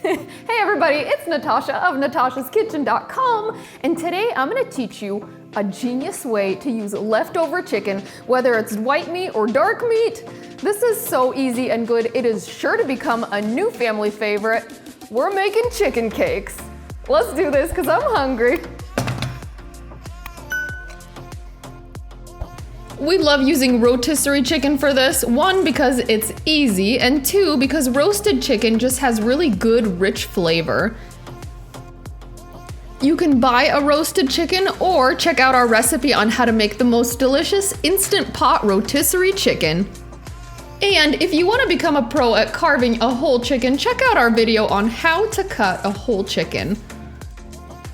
Hey everybody, it's Natasha of natashaskitchen.com, and today I'm going to teach you a genius way to use leftover chicken, whether it's white meat or dark meat. This is so easy and good, it is sure to become a new family favorite. We're making chicken cakes. Let's do this because I'm hungry. We love using rotisserie chicken for this, one because it's easy, and two because roasted chicken just has really good rich flavor. You can buy a roasted chicken or check out our recipe on how to make the most delicious instant pot rotisserie chicken. And if you want to become a pro at carving a whole chicken, check out our video on how to cut a whole chicken.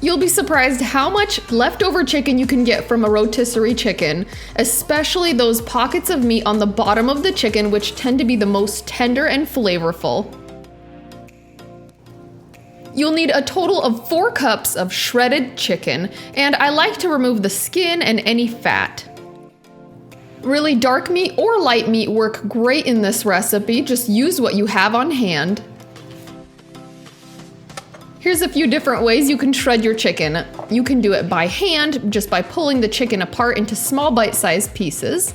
You'll be surprised how much leftover chicken you can get from a rotisserie chicken, especially those pockets of meat on the bottom of the chicken, which tend to be the most tender and flavorful. You'll need a total of 4 cups of shredded chicken, and I like to remove the skin and any fat. Really, dark meat or light meat work great in this recipe, just use what you have on hand. Here's a few different ways you can shred your chicken. You can do it by hand, just by pulling the chicken apart into small bite-sized pieces.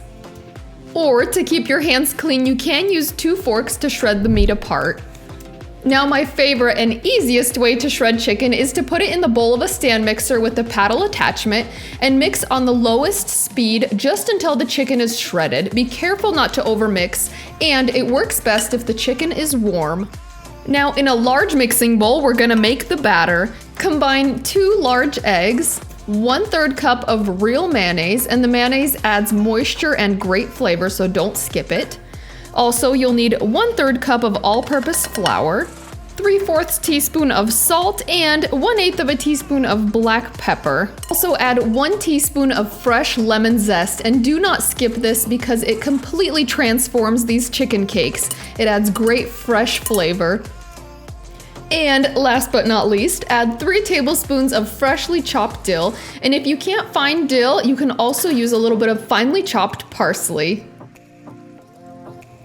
Or to keep your hands clean, you can use 2 forks to shred the meat apart. Now my favorite and easiest way to shred chicken is to put it in the bowl of a stand mixer with the paddle attachment and mix on the lowest speed just until the chicken is shredded. Be careful not to overmix, and it works best if the chicken is warm. Now in a large mixing bowl, we're gonna make the batter. Combine 2 large eggs, 1/3 cup of real mayonnaise, and the mayonnaise adds moisture and great flavor, so don't skip it. Also, you'll need 1/3 cup of all-purpose flour, 3/4 teaspoon of salt, and 1/8 of a teaspoon of black pepper. Also add 1 teaspoon of fresh lemon zest, and do not skip this because it completely transforms these chicken cakes. It adds great fresh flavor. And last but not least, add 3 tablespoons of freshly chopped dill, and if you can't find dill, you can also use a little bit of finely chopped parsley.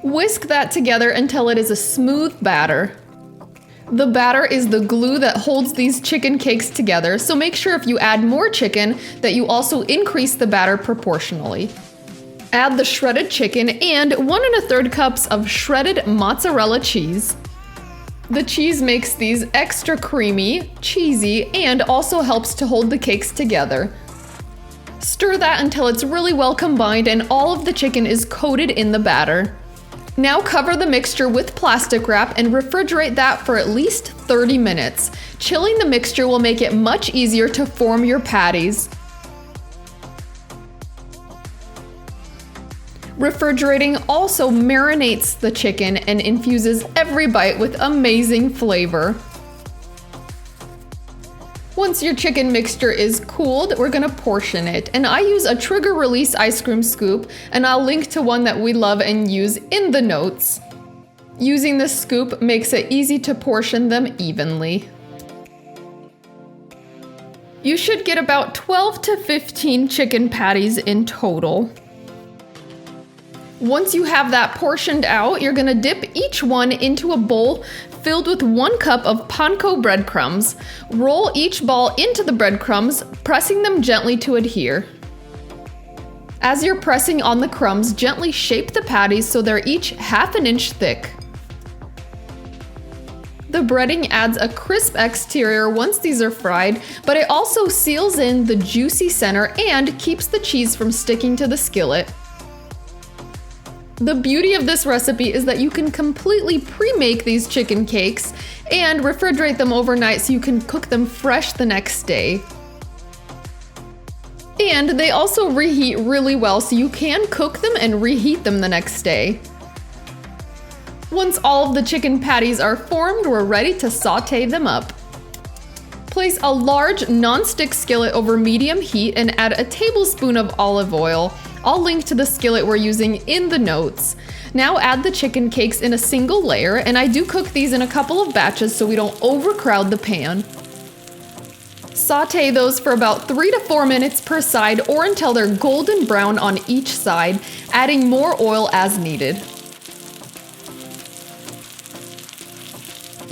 Whisk that together until it is a smooth batter. The batter is the glue that holds these chicken cakes together, so make sure if you add more chicken that you also increase the batter proportionally. Add the shredded chicken and 1 1/3 cups of shredded mozzarella cheese. The cheese makes these extra creamy, cheesy, and also helps to hold the cakes together. Stir that until it's really well combined and all of the chicken is coated in the batter. Now cover the mixture with plastic wrap and refrigerate that for at least 30 minutes. Chilling the mixture will make it much easier to form your patties. Refrigerating also marinates the chicken and infuses every bite with amazing flavor. Once your chicken mixture is cooled, we're gonna portion it. And I use a trigger release ice cream scoop, and I'll link to one that we love and use in the notes. Using this scoop makes it easy to portion them evenly. You should get about 12 to 15 chicken patties in total. Once you have that portioned out, you're gonna dip each one into a bowl filled with 1 cup of Panko breadcrumbs. Roll each ball into the breadcrumbs, pressing them gently to adhere. As you're pressing on the crumbs, gently shape the patties so they're each 1/2 inch thick. The breading adds a crisp exterior once these are fried, but it also seals in the juicy center and keeps the cheese from sticking to the skillet. The beauty of this recipe is that you can completely pre-make these chicken cakes and refrigerate them overnight so you can cook them fresh the next day. And they also reheat really well, so you can cook them and reheat them the next day. Once all of the chicken patties are formed, we're ready to saute them up. Place a large non-stick skillet over medium heat and add a tablespoon of olive oil. I'll link to the skillet we're using in the notes. Now add the chicken cakes in a single layer, and I do cook these in a couple of batches so we don't overcrowd the pan. Saute those for about 3 to 4 minutes per side or until they're golden brown on each side, adding more oil as needed.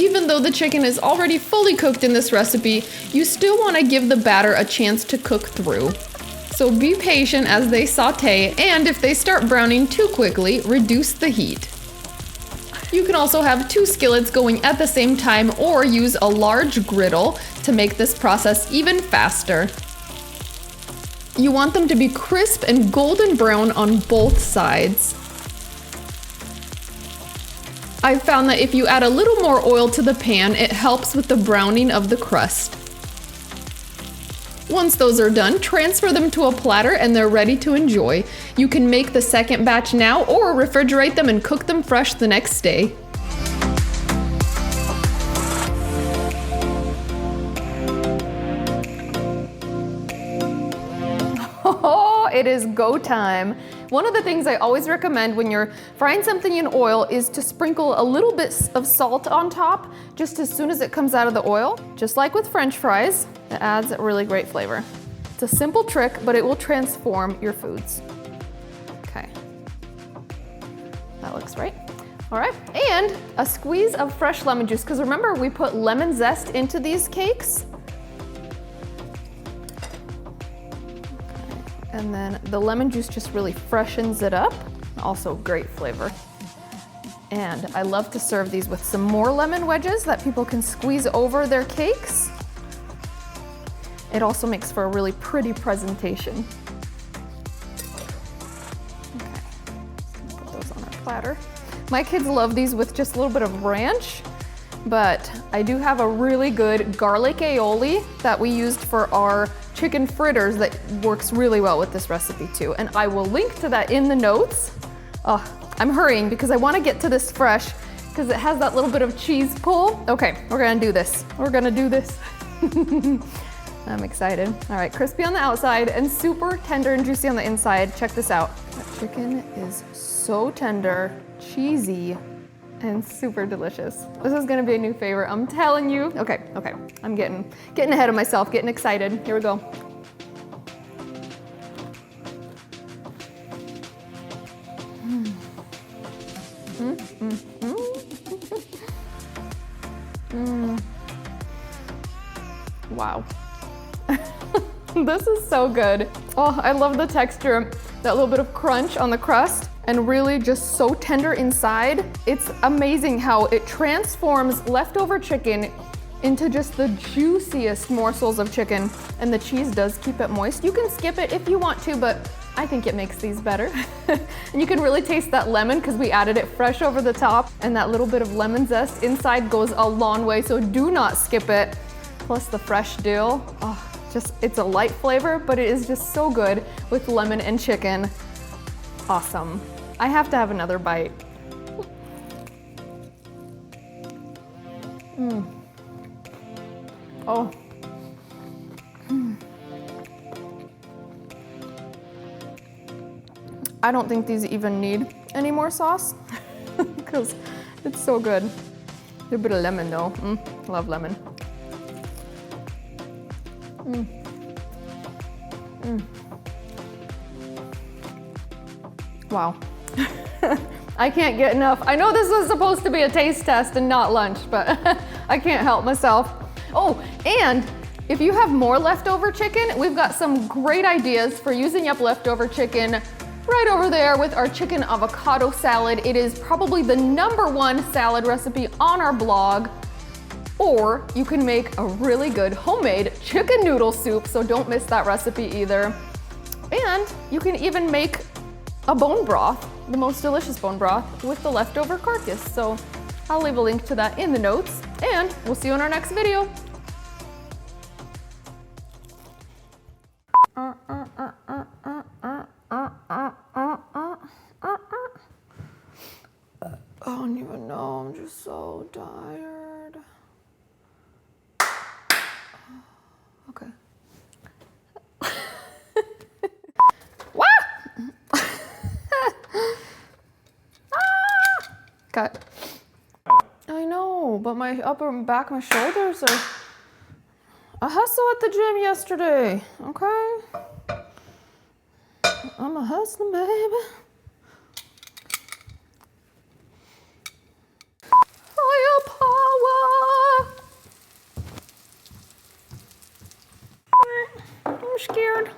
Even though the chicken is already fully cooked in this recipe, you still want to give the batter a chance to cook through. So be patient as they saute, and if they start browning too quickly, reduce the heat. You can also have 2 skillets going at the same time or use a large griddle to make this process even faster. You want them to be crisp and golden brown on both sides. I've found that if you add a little more oil to the pan, it helps with the browning of the crust. Once those are done, transfer them to a platter and they're ready to enjoy. You can make the second batch now or refrigerate them and cook them fresh the next day. Oh, it is go time. One of the things I always recommend when you're frying something in oil is to sprinkle a little bit of salt on top just as soon as it comes out of the oil. Just like with French fries, it adds a really great flavor. It's a simple trick, but it will transform your foods. Okay, that looks right. All right, and a squeeze of fresh lemon juice, because remember we put lemon zest into these cakes. And then the lemon juice just really freshens it up. Also great flavor. And I love to serve these with some more lemon wedges that people can squeeze over their cakes. It also makes for a really pretty presentation. Okay, put those on our platter. My kids love these with just a little bit of ranch, but I do have a really good garlic aioli that we used for our chicken fritters that works really well with this recipe too. And I will link to that in the notes. Oh, I'm hurrying because I want to get to this fresh because it has that little bit of cheese pull. Okay, we're gonna do this. We're gonna do this. I'm excited. All right, crispy on the outside and super tender and juicy on the inside. Check this out. That chicken is so tender, cheesy, and super delicious. This is gonna be a new favorite, I'm telling you. Okay, I'm getting ahead of myself, getting excited. Here we go. Wow. This is so good. Oh, I love the texture, that little bit of crunch on the crust, and really just so tender inside. It's amazing how it transforms leftover chicken into just the juiciest morsels of chicken, and the cheese does keep it moist. You can skip it if you want to, but I think it makes these better. And you can really taste that lemon because we added it fresh over the top, and that little bit of lemon zest inside goes a long way, so do not skip it. Plus the fresh dill. Oh, it's a light flavor, but it is just so good with lemon and chicken. Awesome. I have to have another bite. Oh. I don't think these even need any more sauce because it's so good. A little bit of lemon though. Love lemon. Wow. I can't get enough. I know this is supposed to be a taste test and not lunch, but I can't help myself. Oh, and if you have more leftover chicken, we've got some great ideas for using up leftover chicken right over there with our chicken avocado salad. It is probably the #1 salad recipe on our blog. Or you can make a really good homemade chicken noodle soup, so don't miss that recipe either. And you can even make a bone broth, the most delicious bone broth, with the leftover carcass. So I'll leave a link to that in the notes, and we'll see you in our next video. I don't even know, I'm just so tired. Okay. What? Cut. I know, but my upper and back, my shoulders are a hustle at the gym yesterday, okay? I'm a hustling, baby. Higher power. scared.